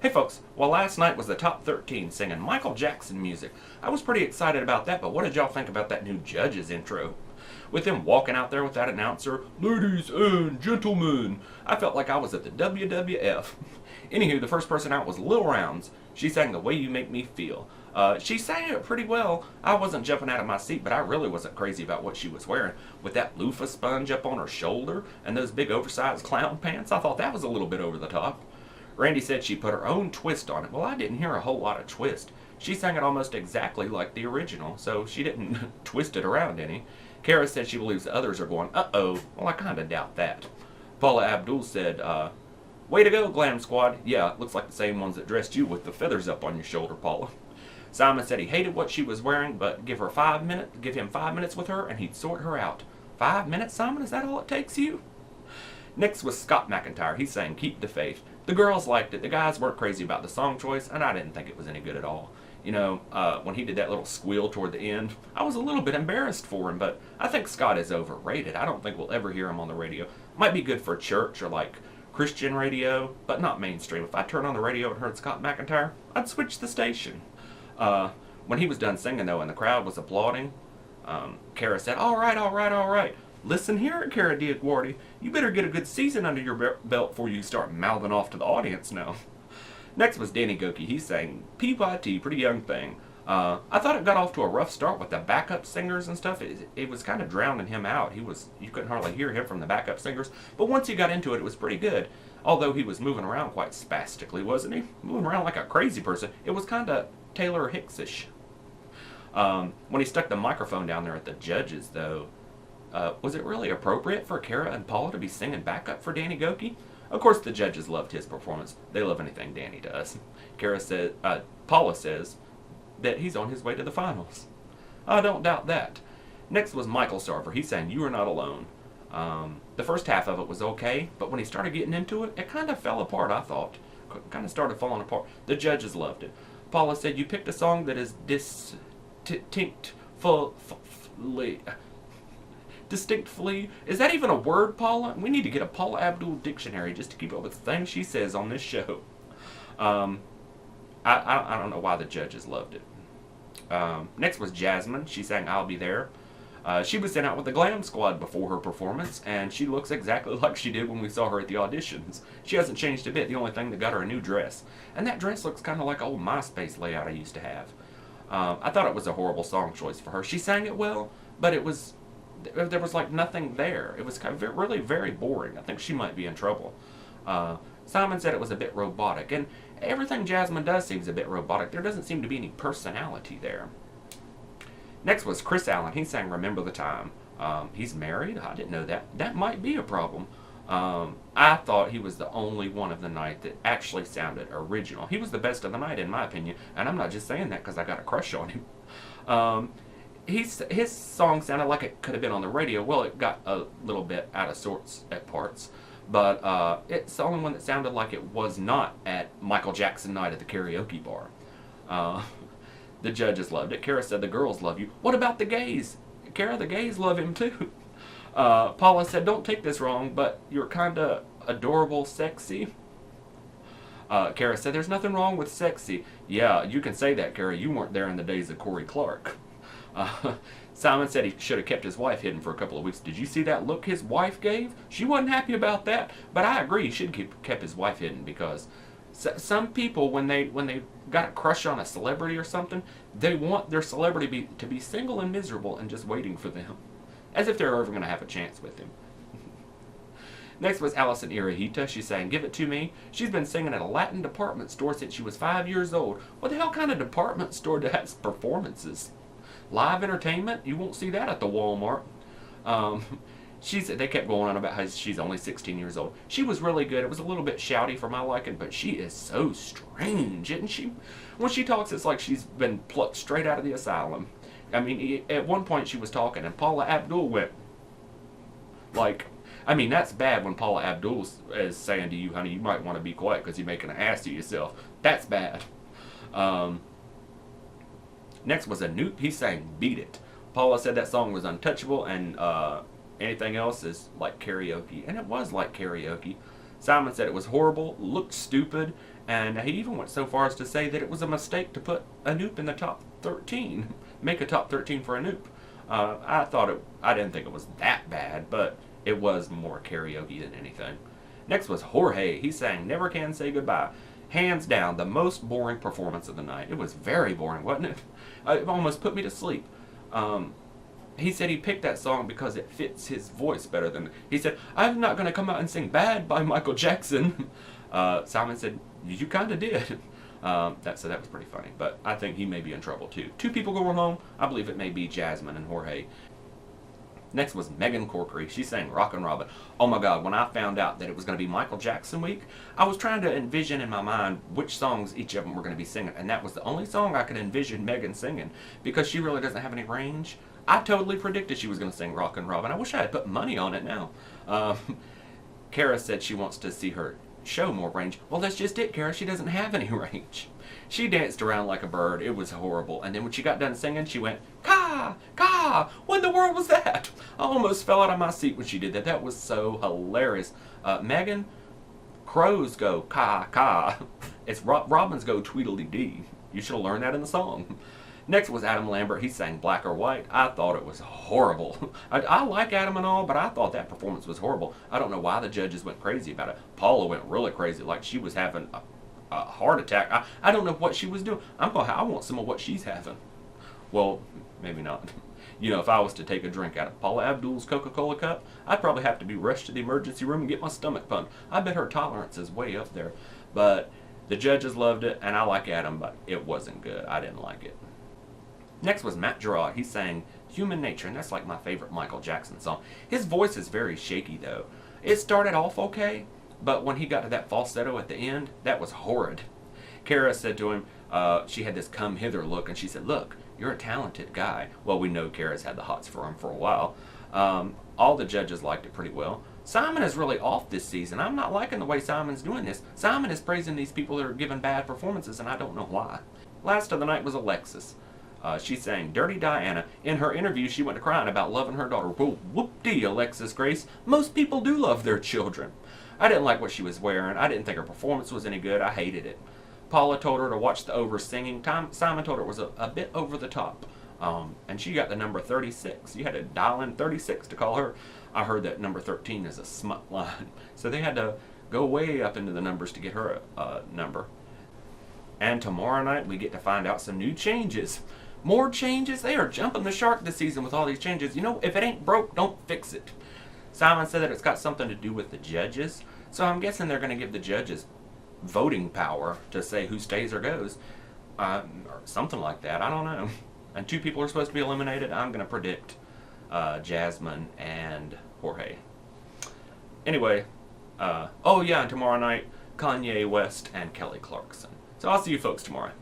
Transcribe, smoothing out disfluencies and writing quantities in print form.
Hey folks, well last night was the top 13 singing Michael Jackson music. I was pretty excited about that, but what did y'all think about that new Judges intro? With him walking out there with that announcer, ladies and gentlemen, I felt like I was at the WWF. Anywho, the first person out was Lil Rounds. She sang The Way You Make Me Feel. She sang it pretty well. I wasn't jumping out of my seat, but I really wasn't crazy about what she was wearing. With that loofah sponge up on her shoulder and those big oversized clown pants, I thought that was a little bit over the top. Randy said she put her own twist on it. Well, I didn't hear a whole lot of twist. She sang it almost exactly like the original, so she didn't twist it around any. Kara said she believes the others are going, uh-oh. Well, I kind of doubt that. Paula Abdul said, way to go, Glam Squad. Yeah, looks like the same ones that dressed you with the feathers up on your shoulder, Paula. Simon said he hated what she was wearing, but give him 5 minutes with her, and he'd sort her out. 5 minutes, Simon? Is that all it takes you? Next was Scott MacIntyre. He sang Keep the Faith. The girls liked it. The guys weren't crazy about the song choice, and I didn't think it was any good at all. You know, when he did that little squeal toward the end, I was a little bit embarrassed for him, but I think Scott is overrated. I don't think we'll ever hear him on the radio. Might be good for church or like Christian radio, but not mainstream. If I turned on the radio and heard Scott MacIntyre, I'd switch the station. When he was done singing, though, and the crowd was applauding, Kara said, all right, all right, all right. Listen here, Kara Diaguardi. You better get a good season under your belt before you start mouthing off to the audience now. Next was Danny Gokey. He sang PYT, Pretty Young Thing. I thought it got off to a rough start with the backup singers and stuff. It was kind of drowning him out. You couldn't hardly hear him from the backup singers. But once he got into it, it was pretty good. Although he was moving around quite spastically, wasn't he? Moving around like a crazy person. It was kind of Taylor Hicks-ish. When he stuck the microphone down there at the judges, though, was it really appropriate for Kara and Paula to be singing backup for Danny Gokey? Of course, the judges loved his performance. They love anything Danny does. Paula says that he's on his way to the finals. I don't doubt that. Next was Michael Sarver. He sang You Are Not Alone. The first half of it was okay, but when he started getting into it, it kind of fell apart, I thought. Kind of started falling apart. The judges loved it. Paula said, you picked a song that is distinctly. Is that even a word, Paula? We need to get a Paula Abdul dictionary just to keep up with the things she says on this show. I don't know why the judges loved it. Next was Jasmine. She sang I'll Be There. She was sent out with the Glam Squad before her performance, and she looks exactly like she did when we saw her at the auditions. She hasn't changed a bit. The only thing that got her a new dress. And that dress looks kind of like old MySpace layout I used to have. I thought it was a horrible song choice for her. She sang it well, but there was like nothing there. It was kind of really very boring. I think she might be in trouble. Simon said it was a bit robotic, and everything Jasmine does seems a bit robotic. There doesn't seem to be any personality there. Next was Chris Allen. He sang Remember the Time. He's married? I didn't know that. That might be a problem. I thought he was the only one of the night that actually sounded original. He was the best of the night, in my opinion, and I'm not just saying that because I got a crush on him. His song sounded like it could have been on the radio. Well, it got a little bit out of sorts at parts, but it's the only one that sounded like it was not at Michael Jackson night at the karaoke bar. The judges loved it. Kara said the girls love you. What about the gays? Kara, the gays love him too. Paula said, don't take this wrong, but you're kind of adorable, sexy. Kara said, there's nothing wrong with sexy. Yeah, you can say that, Kara. You weren't there in the days of Corey Clark. Simon said he should have kept his wife hidden for a couple of weeks. Did you see that look his wife gave? She wasn't happy about that, but I agree he should have kept his wife hidden because some people, when they got a crush on a celebrity or something, they want their celebrity to be single and miserable and just waiting for them, as if they're ever going to have a chance with him. Next was Allison Iraheta. She sang Give It To Me. She's been singing at a Latin department store since she was 5 years old. What the hell kind of department store has performances? Live entertainment? You won't see that at the Walmart. They kept going on about how she's only 16 years old. She was really good. It was a little bit shouty for my liking, but she is so strange, isn't she? When she talks, it's like she's been plucked straight out of the asylum. I mean, at one point she was talking, and Paula Abdul went, like, I mean, that's bad when Paula Abdul is saying to you, honey, you might want to be quiet because you're making an ass of yourself. That's bad. Next was Anoop. He sang Beat It. Paula said that song was untouchable, and anything else is like karaoke. And it was like karaoke. Simon said it was horrible, looked stupid, And he even went so far as to say that it was a mistake to put Anoop in the top 13, make a top 13 for Anoop. I didn't think it was that bad, but it was more karaoke than anything. Next was Jorge. He sang Never Can Say Goodbye. Hands down, the most boring performance of the night. It was very boring, wasn't it? It almost put me to sleep. He said he picked that song because it fits his voice better than... He said, I'm not going to come out and sing Bad by Michael Jackson. Simon said, you kind of did. So that was pretty funny. But I think he may be in trouble too. Two people going home. I believe it may be Jasmine and Jorge. Next was Megan Corkrey. She sang Rockin' Robin. Oh my God, when I found out that it was going to be Michael Jackson week, I was trying to envision in my mind which songs each of them were going to be singing. And that was the only song I could envision Megan singing because she really doesn't have any range. I totally predicted she was going to sing Rockin' Robin. I wish I had put money on it now. Kara said she wants to see her show more range. Well, that's just it, Kara. She doesn't have any range. She danced around like a bird. It was horrible. And then when she got done singing, she went, "Ka! Ka! What in the world was that?" I almost fell out of my seat when she did that. That was so hilarious. Megan, crows go ka ka. It's robins go tweedledee. You should have learned that in the song. Next was Adam Lambert. He sang Black or White. I thought it was horrible. I like Adam and all, but I thought that performance was horrible. I don't know why the judges went crazy about it. Paula went really crazy, like she was having a heart attack. I don't know what she was doing. I want some of what she's having. Well, maybe not. You know, if I was to take a drink out of Paula Abdul's Coca-Cola cup, I'd probably have to be rushed to the emergency room and get my stomach pumped. I bet her tolerance is way up there. But the judges loved it, and I like Adam, but it wasn't good. I didn't like it. Next was Matt Giraud. He sang Human Nature, and that's like my favorite Michael Jackson song. His voice is very shaky, though. It started off okay, but when he got to that falsetto at the end, that was horrid. Kara said to him, she had this come hither look, and she said, "Look, you're a talented guy." Well, we know Kara's had the hots for him for a while. All the judges liked it pretty well. Simon is really off this season. I'm not liking the way Simon's doing this. Simon is praising these people that are giving bad performances, and I don't know why. Last of the night was Alexis. She sang Dirty Diana. In her interview, she went to crying about loving her daughter. Well, whoop-dee, Alexis Grace. Most people do love their children. I didn't like what she was wearing. I didn't think her performance was any good. I hated it. Paula told her to watch the over-singing. Simon told her it was a bit over the top. And she got the number 36. You had to dial in 36 to call her. I heard that number 13 is a smut line. So they had to go way up into the numbers to get her a number. And tomorrow night, we get to find out some new changes. More changes? They are jumping the shark this season with all these changes. You know, if it ain't broke, don't fix it. Simon said that it's got something to do with the judges. So I'm guessing they're going to give the judges voting power to say who stays or goes. Or something like that. I don't know. And 2 people are supposed to be eliminated. I'm going to predict Jasmine and Jorge. Anyway. Oh yeah, and tomorrow night, Kanye West and Kelly Clarkson. So I'll see you folks tomorrow.